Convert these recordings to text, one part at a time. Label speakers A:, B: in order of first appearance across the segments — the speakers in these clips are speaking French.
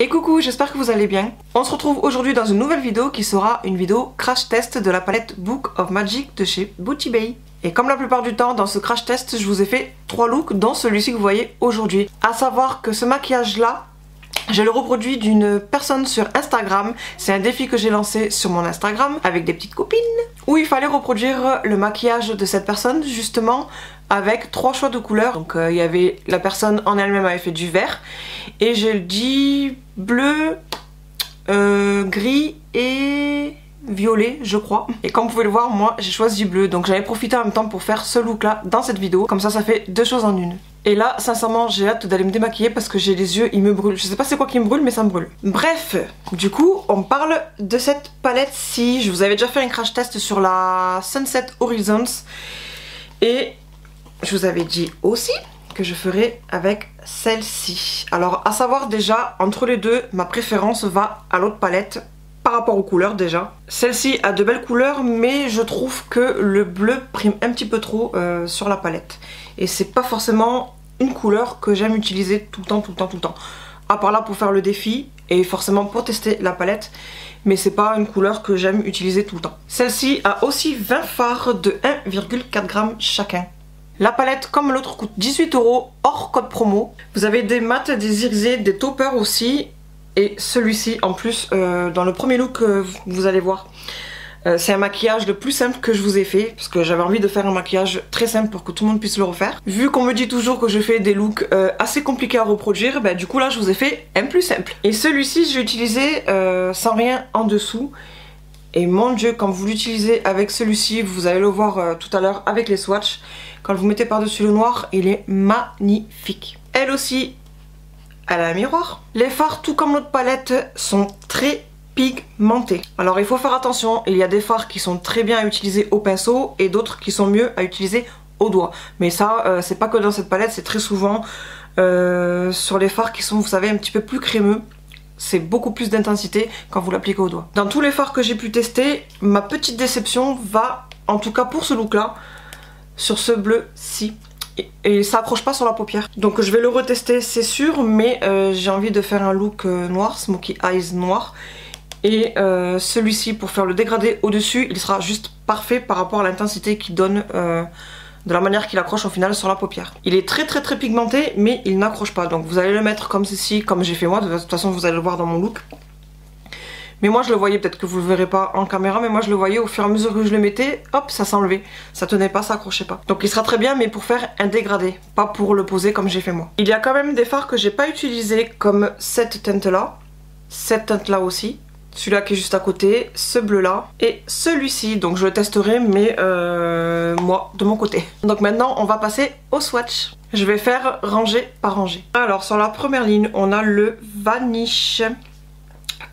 A: Et coucou, j'espère que vous allez bien. On se retrouve aujourd'hui dans une nouvelle vidéo qui sera une vidéo crash test de la palette Book of Magic de chez Beauty Bay. Et comme la plupart du temps dans ce crash test, je vous ai fait 3 looks dont celui-ci que vous voyez aujourd'hui. À savoir que ce maquillage là, je le reproduis d'une personne sur Instagram. C'est un défi que j'ai lancé sur mon Instagram avec des petites copines où il fallait reproduire le maquillage de cette personne justement avec 3 choix de couleurs. Donc il y avait la personne en elle-même avait fait du vert et j'ai dit bleu, gris et violet je crois. Et comme vous pouvez le voir, moi j'ai choisi bleu, donc j'avais profité en même temps pour faire ce look là dans cette vidéo. Comme ça fait 2 choses en une. Et là sincèrement j'ai hâte d'aller me démaquiller parce que j'ai les yeux, ils me brûlent. Je sais pas c'est quoi qui me brûle mais ça me brûle. Bref, du coup on parle de cette palette-ci. Je vous avais déjà fait un crash test sur la Sunset Horizons et je vous avais dit aussi que je ferai avec celle-ci. Alors à savoir déjà, entre les deux, ma préférence va à l'autre palette par rapport aux couleurs déjà. Celle-ci a de belles couleurs mais je trouve que le bleu prime un petit peu trop sur la palette. Et c'est pas forcément une couleur que j'aime utiliser tout le temps. À part là pour faire le défi et forcément pour tester la palette. Mais c'est pas une couleur que j'aime utiliser tout le temps. Celle-ci a aussi 20 fards de 1,4 g chacun. La palette, comme l'autre, coûte 18 € hors code promo. Vous avez des mats, des irisés, des toppers aussi. Et celui-ci, en plus, dans le premier look que vous allez voir, c'est un maquillage le plus simple que je vous ai fait. Parce que j'avais envie de faire un maquillage très simple pour que tout le monde puisse le refaire. Vu qu'on me dit toujours que je fais des looks assez compliqués à reproduire, bah, du coup là, je vous ai fait un plus simple. Et celui-ci, je l'ai utilisé sans rien en dessous. Et mon dieu, quand vous l'utilisez avec celui-ci, vous allez le voir tout à l'heure avec les swatchs. Quand vous mettez par-dessus le noir, il est magnifique. Elle aussi, elle a un miroir. Les fards, tout comme l'autre palette, sont très pigmentés. Alors il faut faire attention, il y a des fards qui sont très bien à utiliser au pinceau et d'autres qui sont mieux à utiliser au doigt. Mais ça, c'est pas que dans cette palette, c'est très souvent sur les fards qui sont, vous savez, un petit peu plus crémeux. C'est beaucoup plus d'intensité quand vous l'appliquez au doigt. Dans tous les fards que j'ai pu tester, ma petite déception va, en tout cas pour ce look là, sur ce bleu-ci. Et ça accroche pas sur la paupière. Donc je vais le retester c'est sûr, mais j'ai envie de faire un look noir, smoky eyes noir. Et celui-ci pour faire le dégradé au-dessus, il sera juste parfait par rapport à l'intensité qu'il donne de la manière qu'il accroche au final sur la paupière. Il est très pigmenté mais il n'accroche pas. Donc vous allez le mettre comme ceci, comme j'ai fait moi. De toute façon vous allez le voir dans mon look. Mais moi je le voyais, peut-être que vous le verrez pas en caméra, mais moi je le voyais au fur et à mesure que je le mettais, hop, ça s'enlevait. Ça tenait pas, ça accrochait pas. Donc il sera très bien mais pour faire un dégradé, pas pour le poser comme j'ai fait moi. Il y a quand même des fards que j'ai pas utilisés comme cette teinte là aussi. Celui-là qui est juste à côté, ce bleu là et celui-ci, donc je le testerai mais moi de mon côté. Donc maintenant on va passer au swatch. Je vais faire rangée par rangée. Alors sur la première ligne on a le Vanish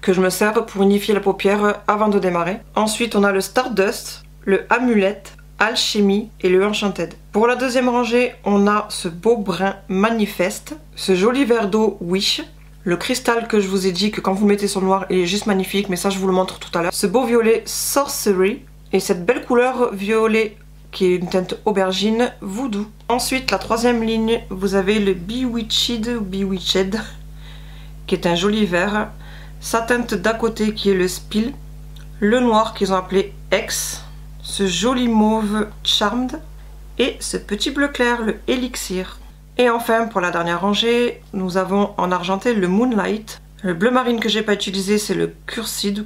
A: que je me sers pour unifier la paupière avant de démarrer. Ensuite on a le Stardust, le Amulette, Alchimie et le Enchanted. Pour la deuxième rangée on a ce beau brun Manifeste, ce joli verre d'eau Wish, le cristal que je vous ai dit que quand vous le mettez sur le noir il est juste magnifique, mais ça je vous le montre tout à l'heure. Ce beau violet Sorcery et cette belle couleur violet qui est une teinte aubergine Voodoo. Ensuite la troisième ligne vous avez le Bewitched qui est un joli vert, sa teinte d'à côté qui est le Spill, le noir qu'ils ont appelé X, ce joli mauve Charmed et ce petit bleu clair le Elixir. Et enfin pour la dernière rangée nous avons en argenté le Moonlight, le bleu marine que j'ai pas utilisé c'est le Cursed,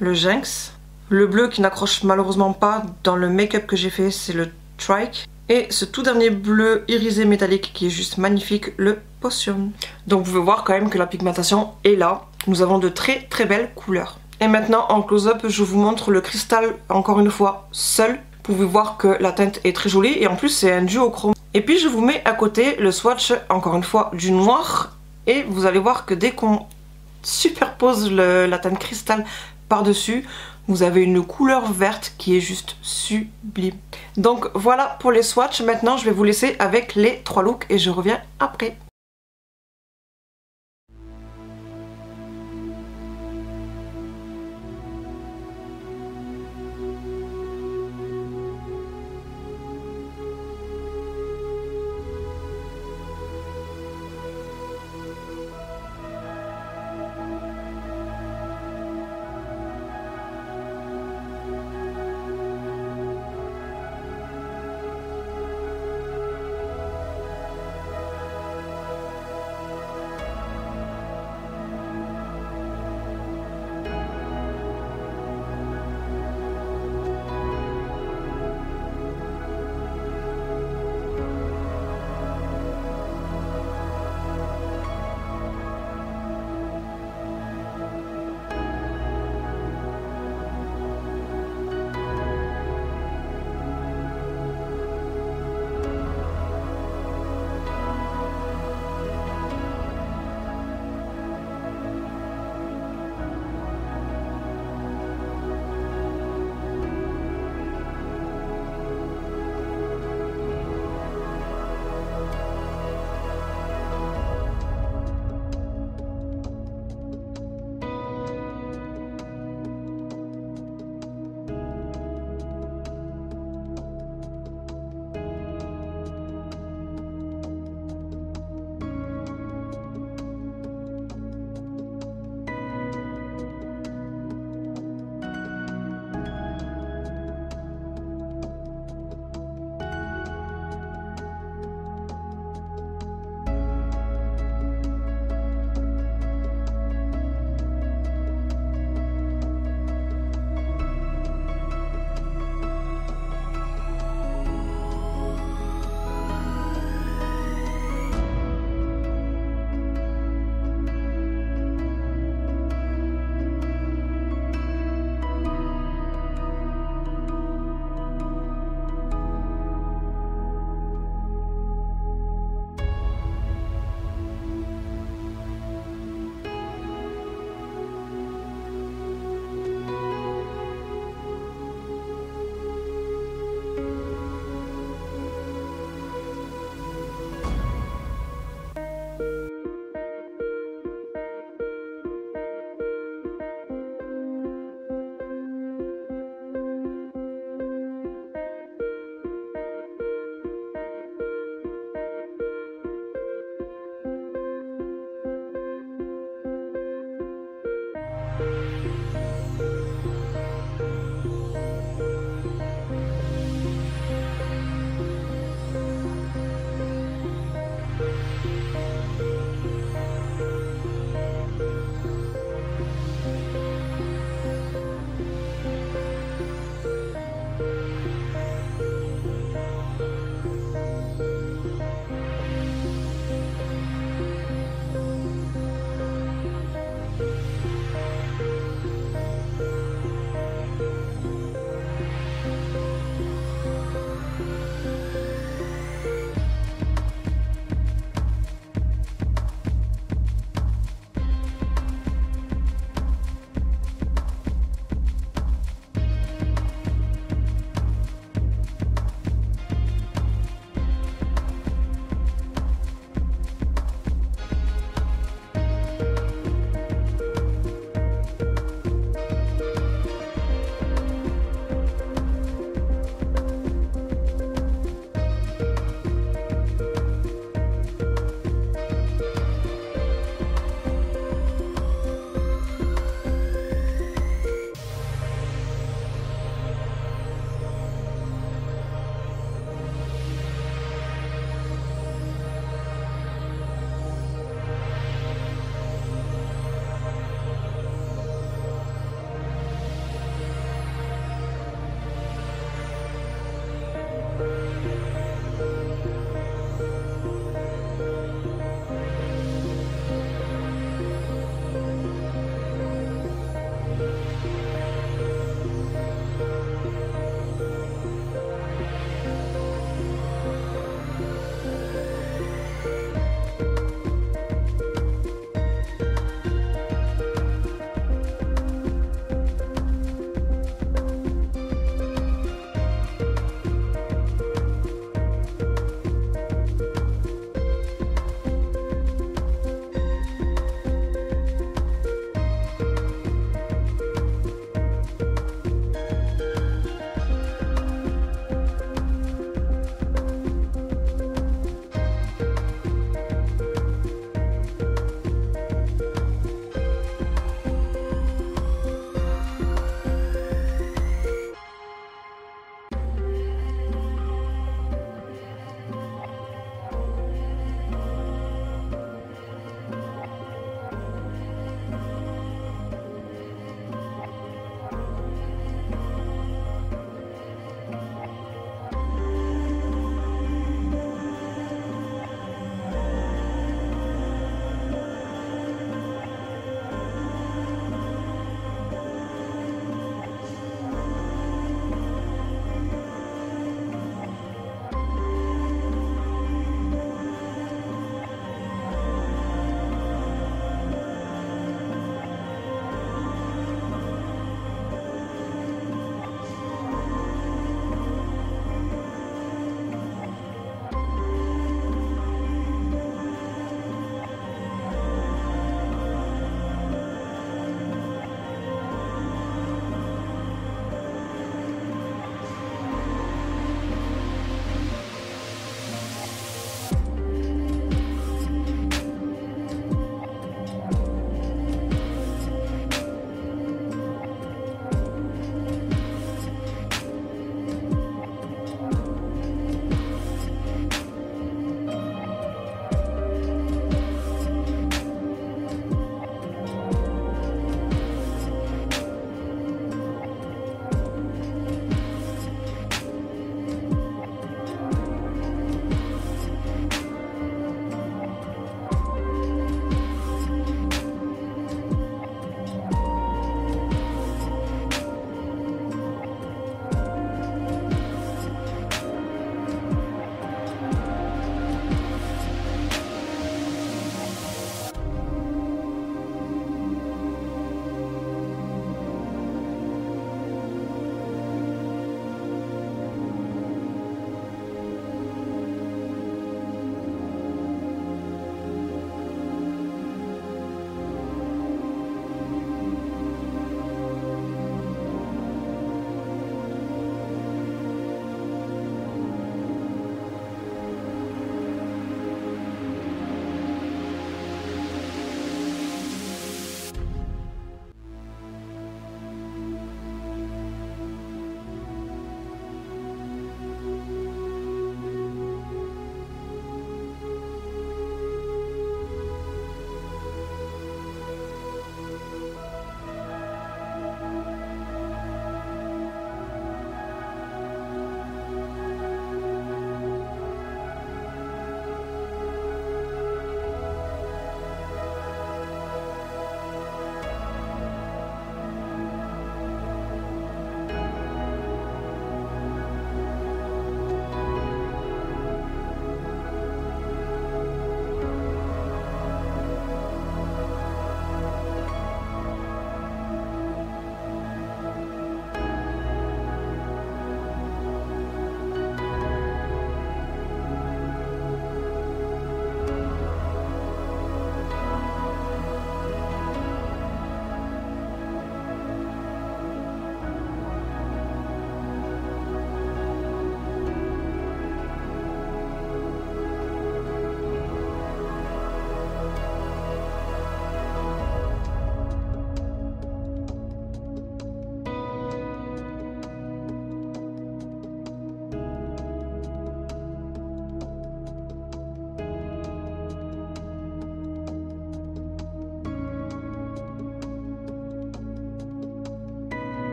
A: le Jinx, le bleu qui n'accroche malheureusement pas dans le make-up que j'ai fait c'est le Trike et ce tout dernier bleu irisé métallique qui est juste magnifique, le Potion. Donc vous pouvez voir quand même que la pigmentation est là, nous avons de très belles couleurs. Et maintenant en close-up je vous montre le cristal encore une fois seul. Vous pouvez voir que la teinte est très jolie et en plus c'est un duochrome. Et puis je vous mets à côté le swatch encore une fois du noir et vous allez voir que dès qu'on superpose la teinte cristal par dessus, vous avez une couleur verte qui est juste sublime. Donc voilà pour les swatchs. Maintenant je vais vous laisser avec les 3 looks et je reviens après.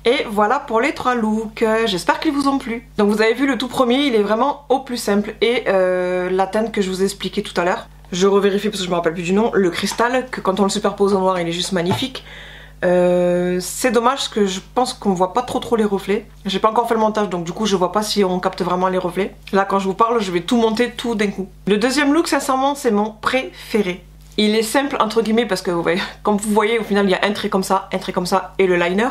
A: Et voilà pour les 3 looks, j'espère qu'ils vous ont plu. Donc vous avez vu le tout premier, il est vraiment au plus simple et la teinte que je vous ai expliqué tout à l'heure. Je revérifie parce que je me rappelle plus du nom, le cristal, que quand on le superpose au noir il est juste magnifique. C'est dommage parce que je pense qu'on voit pas trop les reflets. J'ai pas encore fait le montage donc du coup je vois pas si on capte vraiment les reflets. Là quand je vous parle je vais tout monter tout d'un coup. Le deuxième look sincèrement c'est mon préféré. Il est simple entre guillemets parce que comme vous voyez au final il y a un trait comme ça et le liner.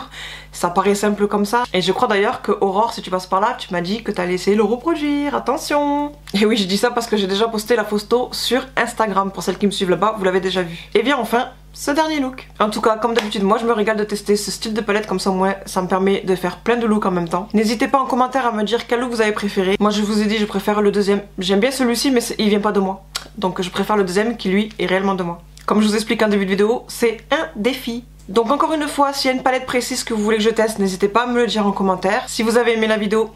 A: Ça paraît simple comme ça. Et je crois d'ailleurs que Aurore, si tu passes par là, tu m'as dit que t'allais essayer de le reproduire, attention. Et oui je dis ça parce que j'ai déjà posté la photo sur Instagram. Pour celles qui me suivent là-bas, vous l'avez déjà vu. Et bien enfin, ce dernier look. En tout cas comme d'habitude moi je me régale de tester ce style de palette, comme ça moi ça me permet de faire plein de looks en même temps. N'hésitez pas en commentaire à me dire quel look vous avez préféré. Moi je vous ai dit je préfère le deuxième. J'aime bien celui-ci mais il vient pas de moi. Donc je préfère le deuxième qui lui est réellement de moi. Comme je vous explique en début de vidéo, c'est un défi. Donc encore une fois, s'il y a une palette précise que vous voulez que je teste, n'hésitez pas à me le dire en commentaire. Si vous avez aimé la vidéo,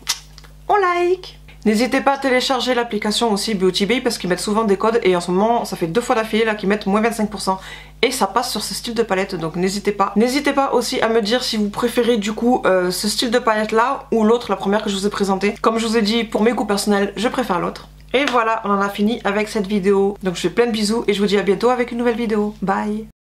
A: on like. N'hésitez pas à télécharger l'application aussi Beauty Bay parce qu'ils mettent souvent des codes et en ce moment ça fait 2 fois d'affilée là qu'ils mettent moins 25% et ça passe sur ce style de palette, donc n'hésitez pas. N'hésitez pas aussi à me dire si vous préférez du coup ce style de palette là ou l'autre, la première que je vous ai présentée. Comme je vous ai dit, pour mes goûts personnels, je préfère l'autre. Et voilà, on en a fini avec cette vidéo. Donc je fais plein de bisous et je vous dis à bientôt avec une nouvelle vidéo. Bye!